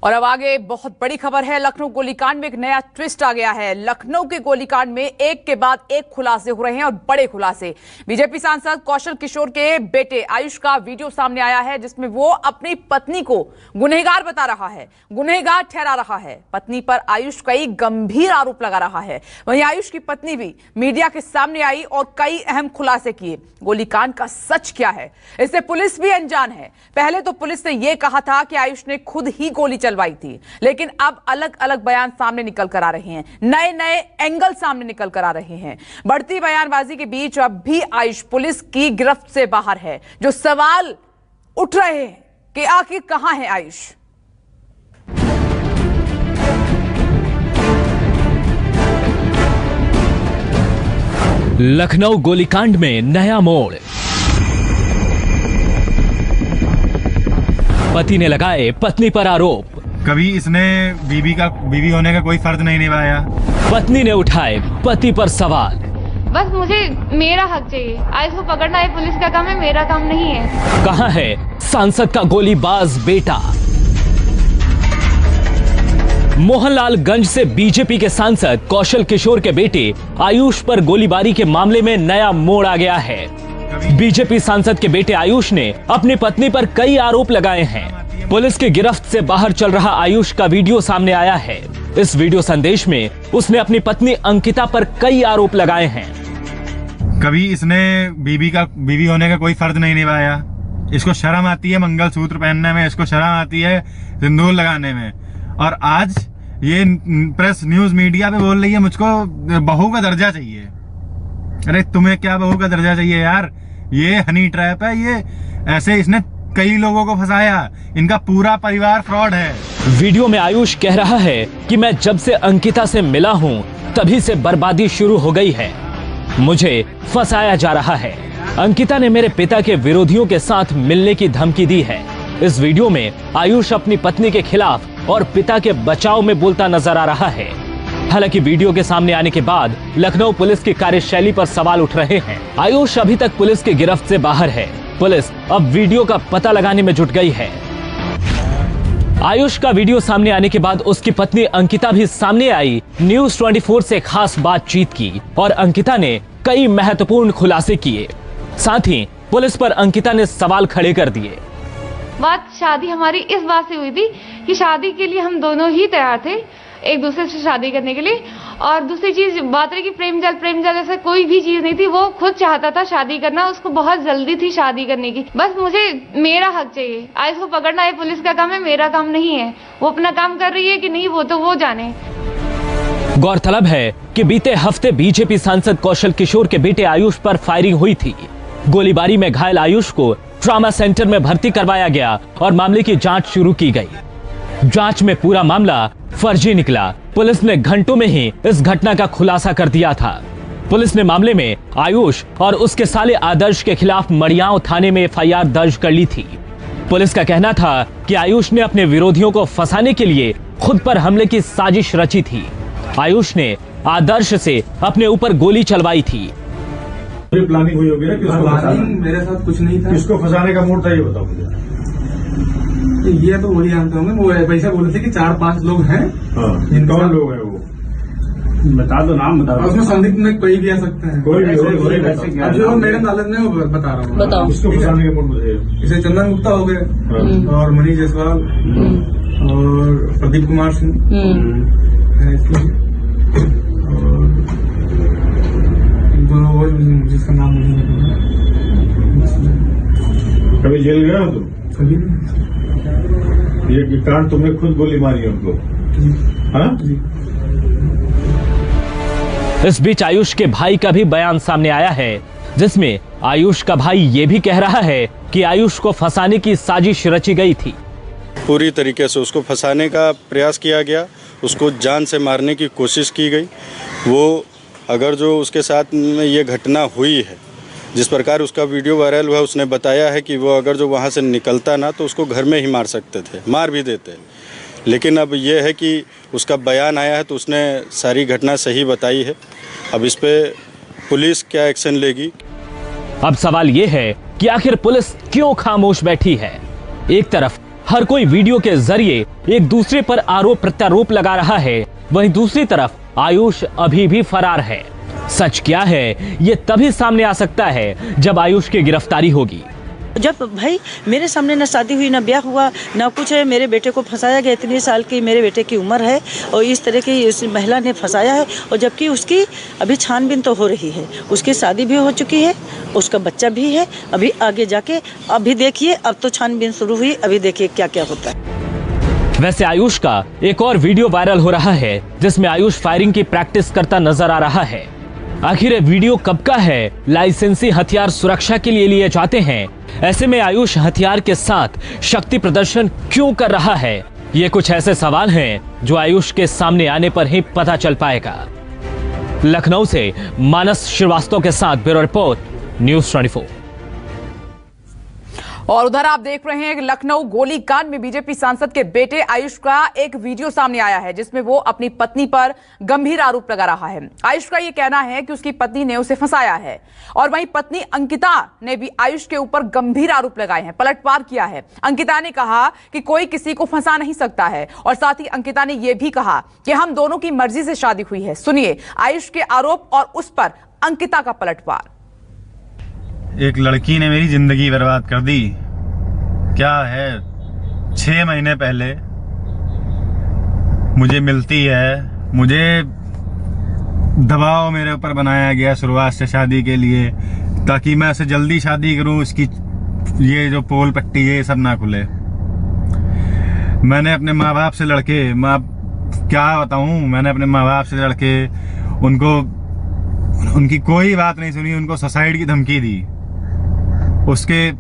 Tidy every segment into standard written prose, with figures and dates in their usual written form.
और अब आगे बहुत बड़ी खबर है। लखनऊ गोलीकांड में एक नया ट्विस्ट आ गया है। लखनऊ के गोलीकांड में एक के बाद एक खुलासे हो रहे हैं और बड़े खुलासे। बीजेपी सांसद कौशल किशोर के बेटे आयुष का वीडियो सामने आया है, जिसमें वो अपनी पत्नी को गुनहगार बता रहा है, गुनहगार ठहरा रहा है। पत्नी पर आयुष कई गंभीर आरोप लगा रहा है। वहीं आयुष की पत्नी भी मीडिया के सामने आई और कई अहम खुलासे किए। गोलीकांड का सच क्या है, इससे पुलिस भी अनजान है। पहले तो पुलिस ने यह कहा था कि आयुष ने खुद ही गोली चलवाई थी, लेकिन अब अलग अलग बयान सामने निकल कर आ रहे हैं, नए नए एंगल सामने निकल कर आ रहे हैं। बढ़ती बयानबाजी के बीच अब भी आयुष पुलिस की गिरफ्त से बाहर है। जो सवाल उठ रहे हैं कि आखिर कहां है आयुष। लखनऊ गोलीकांड में नया मोड़। पति ने लगाए पत्नी पर आरोप। कभी इसने बीवी होने का कोई फर्ज नहीं निभाया। पत्नी ने उठाए पति पर सवाल। बस मुझे मेरा हक चाहिए। आयुष को पकड़ना है पुलिस का काम है, मेरा काम नहीं है। कहां है सांसद का गोलीबाज बेटा। मोहनलालगंज से बीजेपी के सांसद कौशल किशोर के बेटे आयुष पर गोलीबारी के मामले में नया मोड़ आ गया है। बीजेपी सांसद के बेटे आयुष ने अपनी पत्नी पर कई आरोप लगाए हैं। पुलिस की गिरफ्त से बाहर चल रहा आयुष का वीडियो सामने आया है। इस वीडियो संदेश में उसने अपनी पत्नी अंकिता पर कई आरोप लगाए हैं। कभी इसने बीवी होने का कोई फर्ज नहीं निभाया। इसको शर्म आती है मंगलसूत्र पहनने में, इसको शर्म आती है सिंदूर लगाने में, और आज ये प्रेस न्यूज मीडिया पे बोल रही है मुझको बहू का दर्जा चाहिए। अरे तुम्हें क्या बहू का दर्जा चाहिए यार। ये हनी ट्रैप है। ये ऐसे इसने कई लोगों को फंसाया। इनका पूरा परिवार फ्रॉड है। वीडियो में आयुष कह रहा है कि मैं जब से अंकिता से मिला हूं तभी से बर्बादी शुरू हो गई है। मुझे फंसाया जा रहा है। अंकिता ने मेरे पिता के विरोधियों के साथ मिलने की धमकी दी है। इस वीडियो में आयुष अपनी पत्नी के खिलाफ और पिता के बचाव में बोलता नजर आ रहा है। हालांकि वीडियो के सामने आने के बाद लखनऊ पुलिस की कार्यशैली पर सवाल उठ रहे हैं। आयुष अभी तक पुलिस की गिरफ्त से बाहर है। पुलिस अब वीडियो का पता लगाने में जुट गई है। आयुष का वीडियो सामने आने के बाद उसकी पत्नी अंकिता भी सामने आई। न्यूज 24 से खास बातचीत की और अंकिता ने कई महत्वपूर्ण खुलासे किए। साथ ही पुलिस पर अंकिता ने सवाल खड़े कर दिए। बात शादी हमारी इस बात से हुई थी कि शादी के लिए हम दोनों ही तैयार थे, एक दूसरे से शादी करने के लिए। और दूसरी चीज बात रही कि प्रेम जल ऐसा कोई भी चीज नहीं थी। वो खुद चाहता था शादी करना, उसको बहुत जल्दी थी शादी करने की। बस मुझे मेरा हक चाहिए। आयुष को पकड़ना है पुलिस का काम है, मेरा काम नहीं है। वो अपना काम कर रही है कि नहीं वो तो वो जाने। गौरतलब है कि बीते हफ्ते बीजेपी सांसद कौशल किशोर के बेटे आयुष पर फायरिंग हुई थी। गोलीबारी में घायल आयुष को ट्रॉमा सेंटर में भर्ती करवाया गया और मामले की जांच शुरू की गई। जांच में पूरा मामला फर्जी निकला। पुलिस ने घंटों में ही इस घटना का खुलासा कर दिया था। पुलिस ने मामले में आयुष और उसके साले आदर्श के खिलाफ मड़ियाव थाने में एफआईआर दर्ज कर ली थी। पुलिस का कहना था कि आयुष ने अपने विरोधियों को फंसाने के लिए खुद पर हमले की साजिश रची थी। आयुष ने आदर्श से अपने ऊपर गोली चलवाई थी। प्लानिंग हुई होगी ना? प्लानिंग मेरे साथ कुछ नहीं था। किसको फंसाने का मूड था ये बताओ मुझे। ये तो वही जानते होंगे। वो वैसा बोले थे कि 4-5 लोग हैं। कौन लोग हैं वो? बता दो नाम बता दो। उसमें संदिग्ध में कोई भी आ सकते हैं। कोई भी अब जो मेरे नॉलेज में वो बता रहा हूँ। बताओ। किसको फंसाने का मूड मुझे? जैसे चंदन गुप्ता हो गए और मनीष जायसवाल और प्रदीप कुमार सिंह, जिसका नाम मुझे नहीं पता। कभी जेल गए हो तुम? कभी ये कांड तुमने खुद गोली मारी उनको? हाँ? इस बीच आयुष के भाई का भी बयान सामने आया है, जिसमें आयुष का भाई ये भी कह रहा है कि आयुष को फंसाने की साजिश रची गई थी। पूरी तरीके से उसको फंसाने का प्रयास किया गया, उसको जान से मारने की कोशिश की गई। वो अगर जो उसके साथ में ये घटना हुई है, जिस प्रकार उसका वीडियो वायरल हुआ, उसने बताया है कि वो अगर जो वहाँ से निकलता ना तो उसको घर में ही मार सकते थे, मार भी देते। लेकिन अब ये है कि उसका बयान आया है तो उसने सारी घटना सही बताई है। अब इस पे पुलिस क्या एक्शन लेगी। अब सवाल ये है कि आखिर पुलिस क्यों खामोश बैठी है। एक तरफ हर कोई वीडियो के जरिए एक दूसरे पर आरोप प्रत्यारोप लगा रहा है, वहीं दूसरी तरफ आयुष अभी भी फरार है। सच क्या है ये तभी सामने आ सकता है जब आयुष की गिरफ्तारी होगी। जब भाई मेरे सामने न शादी हुई, न ब्याह हुआ, न कुछ है, मेरे बेटे को फंसाया गया। इतने साल की मेरे बेटे की उम्र है और इस तरह की इस महिला ने फंसाया है, और जबकि उसकी अभी छानबीन तो हो रही है, उसकी शादी भी हो चुकी है, उसका बच्चा भी है। अभी आगे जाके अभी देखिए, अब तो छानबीन शुरू हुई, अभी देखिए क्या क्या होता है। वैसे आयुष का एक और वीडियो वायरल हो रहा है जिसमें आयुष फायरिंग की प्रैक्टिस करता नजर आ रहा है। आखिर ये वीडियो कब का है? लाइसेंसी हथियार सुरक्षा के लिए लिए जाते हैं, ऐसे में आयुष हथियार के साथ शक्ति प्रदर्शन क्यों कर रहा है? ये कुछ ऐसे सवाल हैं जो आयुष के सामने आने पर ही पता चल पाएगा। लखनऊ से मानस श्रीवास्तव के साथ ब्यूरो रिपोर्ट, न्यूज़ 24। और उधर आप देख रहे हैं लखनऊ गोलीकांड में बीजेपी सांसद के बेटे आयुष का एक वीडियो सामने आया है जिसमें वो अपनी पत्नी पर गंभीर आरोप लगा रहा है। आयुष का ये कहना है कि उसकी पत्नी ने उसे फंसाया है, और वहीं पत्नी अंकिता ने भी आयुष के ऊपर गंभीर आरोप लगाए हैं, पलटवार किया है। अंकिता ने कहा कि कोई किसी को फंसा नहीं सकता है, और साथ ही अंकिता ने यह भी कहा कि हम दोनों की मर्जी से शादी हुई है। सुनिए आयुष के आरोप और उस पर अंकिता का पलटवार। एक लड़की ने मेरी जिंदगी बर्बाद कर दी। क्या है, 6 महीने पहले मुझे मिलती है, मुझे दबाव मेरे ऊपर बनाया गया शुरुआत से शादी के लिए, ताकि मैं उसे जल्दी शादी करूं, इसकी ये जो पोल पट्टी ये सब ना खुले। मैंने अपने माँ बाप से लड़के, क्या बताऊं, मैंने अपने माँ बाप से लड़के उनकी कोई बात नहीं सुनी, उनको सुसाइड की धमकी दी। उसके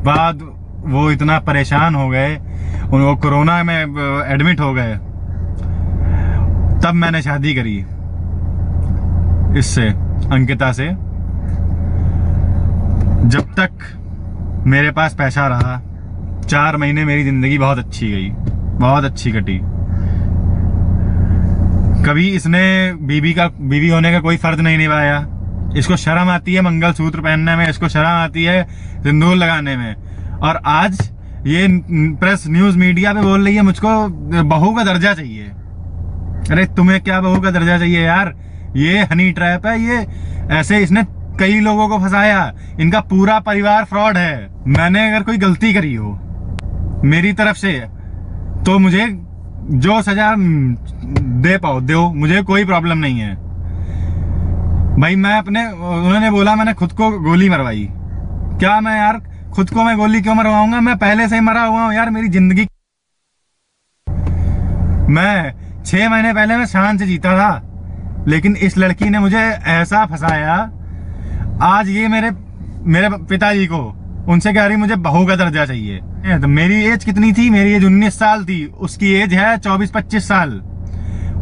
बाद वो इतना परेशान हो गए, उनको कोरोना में एडमिट हो गए, तब मैंने शादी करी इससे, अंकिता से। जब तक मेरे पास पैसा रहा, 4 महीने मेरी जिंदगी बहुत अच्छी गई, बहुत अच्छी कटी। कभी इसने बीवी होने का कोई फर्ज नहीं निभाया। इसको शर्म आती है मंगलसूत्र पहनने में, इसको शर्म आती है सिंदूर लगाने में, और आज ये प्रेस न्यूज मीडिया पे बोल रही है मुझको बहू का दर्जा चाहिए। अरे तुम्हें क्या बहू का दर्जा चाहिए यार? ये हनी ट्रैप है, ये ऐसे इसने कई लोगों को फंसाया, इनका पूरा परिवार फ्रॉड है। मैंने अगर कोई गलती करी हो मेरी तरफ से तो मुझे जो सजा दे पाओ दो, मुझे कोई प्रॉब्लम नहीं है भाई। उन्होंने बोला मैंने खुद को गोली मरवाई। क्या मैं यार खुद को मैं गोली क्यों मरवाऊंगा? मैं पहले से ही मरा हुआ हूं यार। मेरी जिंदगी, मैं 6 महीने पहले मैं शान से जीता था, लेकिन इस लड़की ने मुझे ऐसा फंसाया। आज ये मेरे पिताजी को उनसे कह रही मुझे बहू का दर्जा चाहिए। तो मेरी एज कितनी थी? मेरी एज 19 साल थी, उसकी एज है 24-25 साल।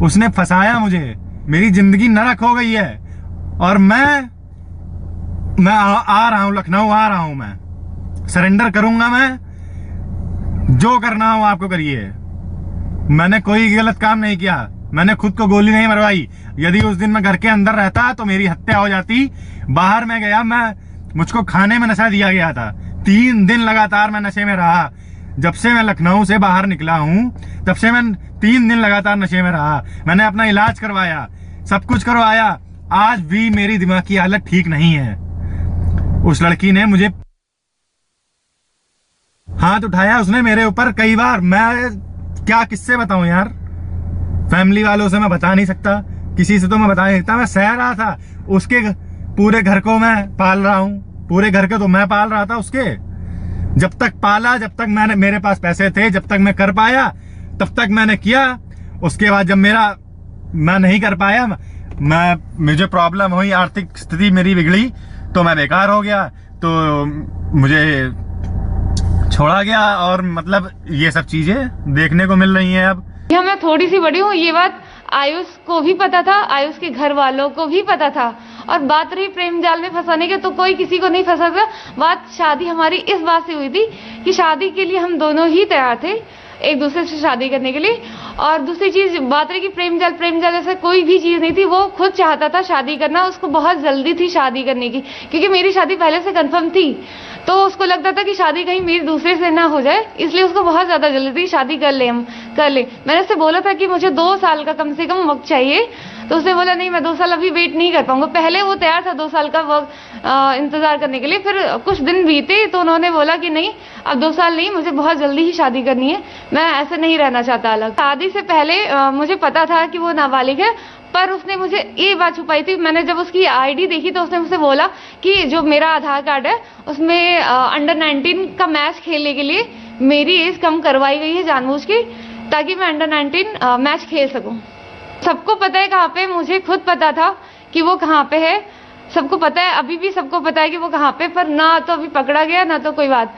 उसने फंसाया मुझे, मेरी जिंदगी नरक हो गई है। और मैं आ रहा हूं, लखनऊ आ रहा हूं, मैं सरेंडर करूंगा। मैं जो करना हो आपको करिए। मैंने कोई गलत काम नहीं किया, मैंने खुद को गोली नहीं मरवाई। यदि उस दिन मैं घर के अंदर रहता तो मेरी हत्या हो जाती। बाहर में गया, मुझको खाने में नशा दिया गया था। 3 दिन लगातार मैं नशे में रहा। जब से मैं लखनऊ से बाहर निकला हूं तब से मैं 3 दिन लगातार नशे में रहा। मैंने अपना इलाज करवाया, सब कुछ करवाया, आज भी मेरी दिमाग की हालत ठीक नहीं है। उस लड़की ने मुझे हाथ उठाया, उसने मेरे ऊपर कई बार। मैं क्या किससे बताऊं यार? फैमिली वालों से मैं बता नहीं सकता, किसी से तो मैं बता नहीं सकता। मैं सह रहा था, उसके पूरे घर को मैं पाल रहा हूं, पूरे घर के तो मैं पाल रहा था उसके। जब तक पाला, जब तक मेरे पास पैसे थे, जब तक मैं कर पाया तब तक मैंने किया। उसके बाद जब मैं नहीं कर पाया, मुझे प्रॉब्लम हुई, आर्थिक स्थिति मेरी बिगड़ी, तो मैं बेकार हो गया, तो मुझे छोड़ा गया। और मतलब ये सब चीजें देखने को मिल रही हैं अब। मैं थोड़ी सी बड़ी हूँ, ये बात आयुष को भी पता था, आयुष के घर वालों को भी पता था। और बात रही प्रेम जाल में फंसाने के, तो कोई किसी को नहीं फंसा था। बात शादी हमारी इस बात से हुई थी कि शादी के लिए हम दोनों ही तैयार थे। एक दूसरे से शादी करने के लिए। और दूसरी चीज बात रही कि प्रेम जल ऐसा कोई भी चीज नहीं थी। वो खुद चाहता था शादी करना, उसको बहुत जल्दी थी शादी करने की, क्योंकि मेरी शादी पहले से कंफर्म थी। तो उसको लगता था कि शादी कहीं मेरी दूसरे से ना हो जाए, इसलिए उसको बहुत ज्यादा जल्दी थी, शादी कर ले हम कर ले। मैंने उससे बोला था कि मुझे 2 साल का कम से कम वक्त चाहिए, तो उसने बोला नहीं मैं 2 साल अभी वेट नहीं कर पाऊंगा। पहले वो तैयार था 2 साल का वक्त इंतजार करने के लिए। फिर कुछ दिन बीते तो उन्होंने बोला कि नहीं अब 2 साल नहीं, मुझे बहुत जल्दी ही शादी करनी है, मैं ऐसे नहीं रहना चाहता अलग। शादी से पहले मुझे पता था कि वो नाबालिग है, पर उसने मुझे ये बात छुपाई थी। मैंने जब उसकी आईडी देखी तो उसने मुझसे बोला कि जो मेरा आधार कार्ड है उसमें अंडर 19 का मैच खेलने के लिए मेरी एज कम करवाई गई है जानबूझ के, ताकि मैं अंडर 19 मैच खेल सकूं। सबको पता है कहाँ पे, मुझे खुद पता था कि वो कहाँ पे है, सबको पता है, अभी भी सबको पता है कि वो कहाँ पे, पर ना तो अभी पकड़ा गया ना तो कोई बात।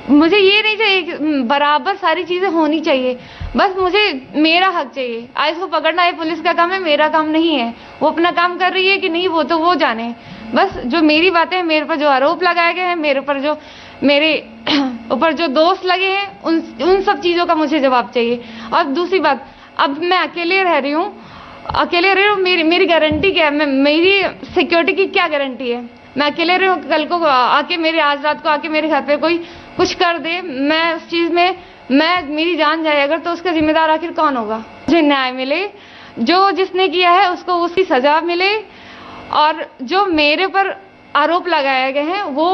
मुझे ये नहीं चाहिए, बराबर सारी चीजें होनी चाहिए, बस मुझे मेरा हक चाहिए। आज उसको पकड़ना ये पुलिस का काम है, मेरा काम नहीं है। वो अपना काम कर रही है कि नहीं वो तो वो जाने, बस जो मेरी बातें हैं, मेरे पर जो आरोप लगाए गए हैं, मेरे ऊपर जो मेरे ऊपर जो दोष लगे हैं, उन सब चीजों का मुझे जवाब चाहिए। और दूसरी बात, अब मैं अकेले रह रही हूँ, मेरी गारंटी क्या है, मेरी सिक्योरिटी की क्या गारंटी है? मैं अकेले रही हूँ, कल को आके आज रात को आके मेरे घर पे कोई कुछ कर दे, मैं उस चीज में मेरी जान जाए अगर, तो उसका जिम्मेदार आखिर कौन होगा? मुझे न्याय मिले, जो जिसने किया है उसको उसकी सजा मिले, और जो मेरे पर आरोप लगाए गए हैं वो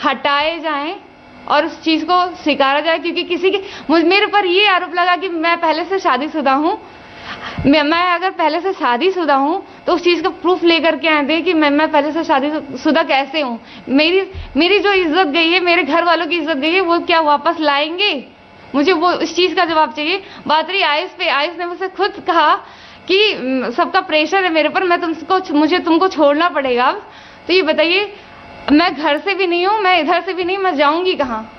हटाए जाएं और उस चीज को स्वीकारा जाए। क्योंकि मेरे पर ये आरोप लगा कि मैं पहले से शादीशुदा हूँ। मैं अगर पहले से शादीशुदा हूँ तो उस चीज का प्रूफ लेकर के आए थे कि मैं पहले से शादीशुदा कैसे हूँ। मेरी जो इज्जत गई है, मेरे घर वालों की इज्जत गई है, वो क्या वापस लाएंगे? मुझे वो इस चीज का जवाब चाहिए। बात रही आयुष पे, आयुष ने मुझसे खुद कहा कि सबका प्रेशर है मेरे पर, मुझे तुमको छोड़ना पड़ेगा। अब तो ये बताइए, मैं घर से भी नहीं हूँ, मैं इधर से भी नहीं, मैं जाऊंगी कहाँ?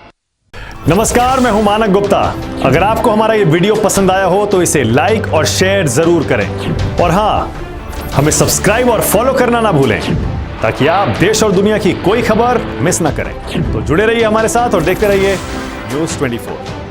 नमस्कार, मैं हूं मानक गुप्ता। अगर आपको हमारा ये वीडियो पसंद आया हो तो इसे लाइक और शेयर जरूर करें, और हां, हमें सब्सक्राइब और फॉलो करना ना भूलें, ताकि आप देश और दुनिया की कोई खबर मिस ना करें। तो जुड़े रहिए हमारे साथ और देखते रहिए News 24।